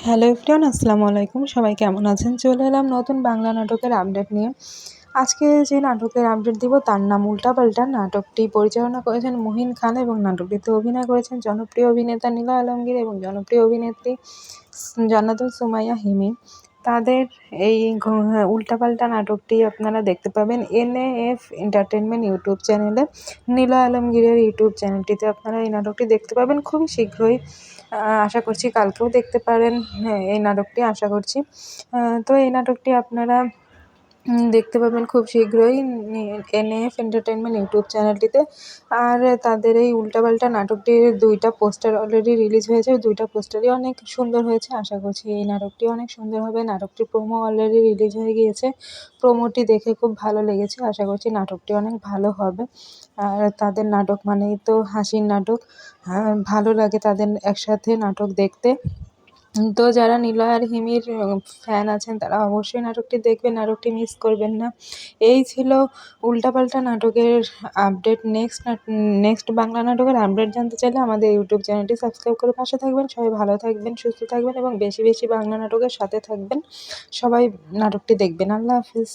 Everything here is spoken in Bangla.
হ্যালো এভরিওয়ান, আসসালামু আলাইকুম। সবাই কেমন আছেন? চলে এলাম নতুন বাংলা নাটকের আপডেট নিয়ে। আজকে যে নাটকের আপডেট দিব তার নাম উল্টাপাল্টা। নাটকটি পরিচালনা করেছেন মুহিন খান এবং নাটকটিতে অভিনয় করেছেন জনপ্রিয় অভিনেতা নীলা আলমগীর এবং জনপ্রিয় অভিনেত্রী জান্নাতুল সুমাইয়া হিমি। তাদের এই উল্টাপাল্টা নাটকটি আপনারা দেখতে পাবেন NAF এন্টারটেনমেন্ট ইউটিউব চ্যানেলে। নীলা আলমগীরের ইউটিউব চ্যানেলটিতে আপনারা এই নাটকটি দেখতে পাবেন খুবই শীঘ্রই। আশা করছি কালকেও দেখতে পারেন এই নাটকটি আশা করছি। তো এই নাটকটি আপনারা দেখতে পাবেন খুব শীঘ্রই NAF এন্টারটেনমেন্ট ইউটিউব চ্যানেলটিতে। আর তাদের এই উল্টাপাল্টা নাটকটির 2টা পোস্টার অলরেডি রিলিজ হয়েছে। 2টা পোস্টারই অনেক সুন্দর হয়েছে। আশা করছি এই নাটকটি অনেক সুন্দর হবে। নাটকটির প্রোমো অলরেডি রিলিজ হয়ে গিয়েছে। প্রোমোটি দেখে খুব ভালো লেগেছে। আশা করছি নাটকটি অনেক ভালো হবে। আর তাদের নাটক মানেই তো হাসির নাটক। ভালো লাগে তাদের একসাথে নাটক দেখতে। তো যারা নীলা আর হিমির ফ্যান আছেন তারা অবশ্যই নাটকটি দেখবেন, নাটকটি মিস করবেন না। এই ছিল উল্টাপাল্টা নাটকের আপডেট। নেক্সট বাংলা নাটকের আপডেট জানতে চাইলে আমাদের ইউটিউব চ্যানেলটি সাবস্ক্রাইব করে পাশে থাকবেন। সবাই ভালো থাকবেন, সুস্থ থাকবেন এবং বেশি বেশি বাংলা নাটকের সাথে থাকবেন। সবাই নাটকটি দেখবেন। আল্লাহ হাফিজ।